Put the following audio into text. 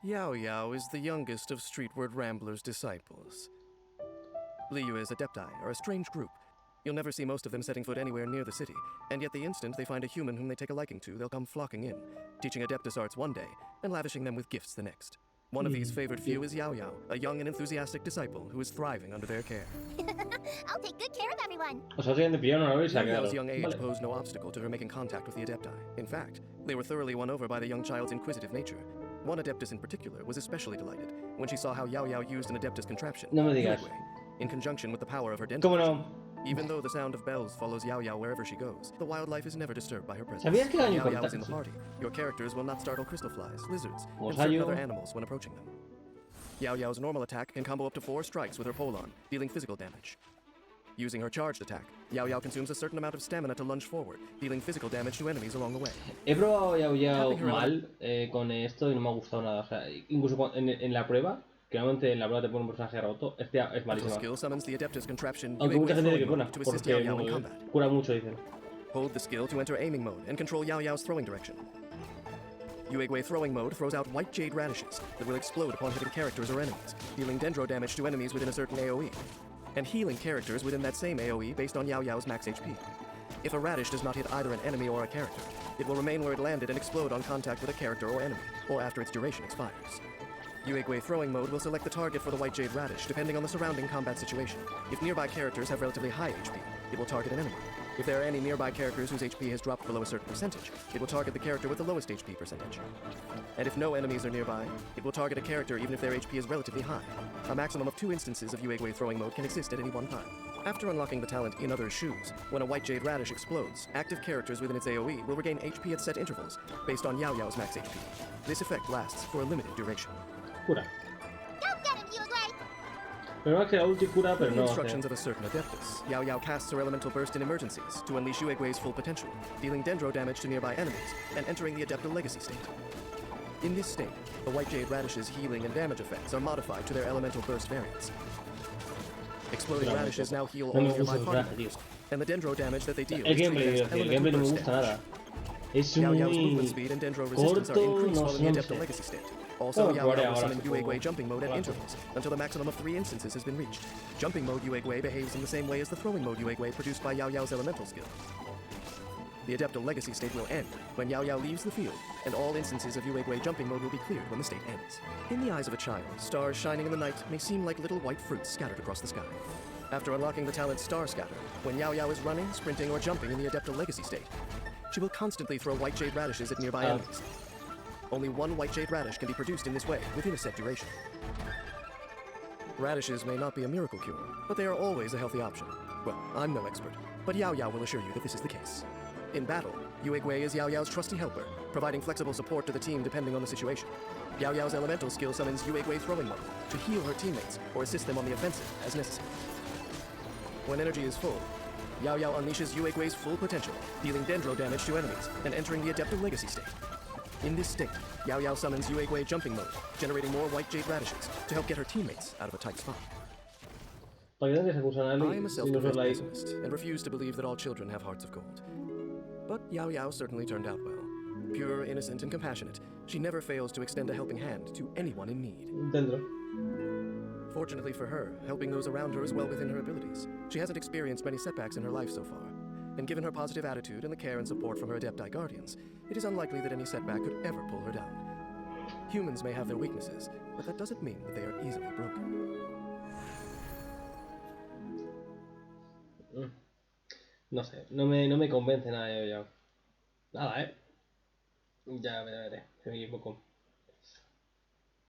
Yaoyao is the youngest of Streetward Rambler's disciples. Liyue's adepti are a strange group. You'll never see most of them setting foot anywhere near the city, and yet the instant they find a human whom they take a liking to, they'll come flocking in, teaching Adeptus arts one day, and lavishing them with gifts the next. One of these favored few is Yaoyao, a young and enthusiastic disciple who is thriving under their care. I'll take good care of everyone. O sea, tienen de pillar una risa, claro. Yaoyao's young age Vale. posed no obstacle to her making contact with the Adepti. In fact, they were thoroughly won over by the young child's inquisitive nature. One Adeptus in particular was especially delighted when she saw how Yaoyao used an Adeptus contraption, No me digas. Yuegui, in conjunction with the power of her ¿Cómo dental. no? Even though the sound of bells follows Yaoyao wherever she goes, the wildlife is never disturbed by her presence. ¿Sabías que When daño Yaoyao is in the contacto? party, your characters will not startle crystal flies, lizards, and Pues certain hay other un- animals when approaching them. Yaoyao's normal attack can combo up to 4 strikes with her polon, dealing physical damage. Using her charged attack, Yaoyao consumes a certain amount of stamina to lunge forward, dealing physical damage to enemies along the way. He probado Yaoyao Tapping her mal con esto y no me ha gustado nada. O sea, incluso en la prueba, que normalmente en la prueba te pone un personaje roto, este es Her malísima. skill summons the Adeptus contraption Aunque mucha gente dice que Yuegui buena, to assist porque Yaoyao in combat. cura mucho, dicen. Hold the skill to enter aiming mode and control Yaoyao's throwing direction. Yuegui throwing mode throws out white jade radishes that will explode upon hitting characters or enemies, dealing dendro damage to enemies within a certain AoE, and healing characters within that same AoE based on Yaoyao's max HP. If a radish does not hit either an enemy or a character, it will remain where it landed and explode on contact with a character or enemy, or after its duration expires. Yuegui throwing mode will select the target for the white jade radish depending on the surrounding combat situation. If nearby characters have relatively high HP, it will target an enemy. If there are any nearby characters whose HP has dropped below a certain percentage, it will target the character with the lowest HP percentage. And if no enemies are nearby, it will target a character even if their HP is relatively high. A maximum of 2 instances of Yuegui throwing mode can exist at any one time. After unlocking the talent In Other's Shoes, when a white jade radish explodes, active characters within its AoE will regain HP at set intervals, based on Yaoyao's max HP. This effect lasts for a limited duration. Cura. Go get him, Yuegui. Pero es que la ulti cura, pero With the no instructions hace. of a certain Adeptus, Yaoyao casts her elemental burst in emergencies to unleash Yuegui's full potential, dealing dendro damage to nearby enemies, and entering the Adeptal Legacy state. In this state, the White Jade Radish's healing and damage effects are modified to their elemental burst variants. Exploding radishes now heal all No me nearby gusta el party personaje, tío. members, and the dendro damage that they deal El is treated gameplay, as tío, el elemental gameplay no me burst gusta damage. nada. Es Yaoyao's movement muy speed and dendro resistance are corto, increased no, while in the no Adeptal sé. Legacy state. Also, Bueno, probaré Yaoyao will ahora, summon supongo. Yuegui jumping mode at Claro. intervals until a maximum of 3 instances has been reached. Jumping mode Yuegui behaves in the same way as the throwing mode Yuegui produced by Yaoyao's elemental skill. The Adeptal Legacy state will end when Yaoyao leaves the field, and all instances of Yuegui jumping mode will be cleared when the state ends. In the eyes of a child, stars shining in the night may seem like little white fruits scattered across the sky. After unlocking the talent Star Scatter, when Yaoyao is running, sprinting, or jumping in the Adeptal Legacy state, she will constantly throw white jade radishes at nearby enemies. Only 1 white jade radish can be produced in this way within a set duration. Radishes may not be a miracle cure, but they are always a healthy option. Well, I'm no expert, but Yaoyao will assure you that this is the case. In battle, Yuegui is Yaoyao's trusty helper, providing flexible support to the team depending on the situation. Yaoyao's elemental skill summons Yuegui throwing mode to heal her teammates or assist them on the offensive as necessary. When energy is full, Yaoyao unleashes Yuegui's full potential, dealing dendro damage to enemies and entering the Adeptal Legacy state. In this state, Yaoyao summons Yuegui jumping mode, generating more white jade radishes to help get her teammates out of a tight spot. ¿Para qué tendrías que acusar a I am a alguien? Y no self-confessed like. pessimist and refuse to believe that all children have hearts of gold. But Yaoyao certainly turned out well. Pure, innocent, and compassionate, she never fails to extend a helping hand to anyone in need. Dentro. Fortunately for her, helping those around her is well within her abilities. She hasn't experienced many setbacks in her life so far. And given her positive attitude and the care and support from her Adepti guardians, it is unlikely that any setback could ever pull her down. Humans may have their weaknesses, but that doesn't mean that they are easily broken. No sé, no me convence nada de Yaoyao. Nada, Ya veré, se me equivoco.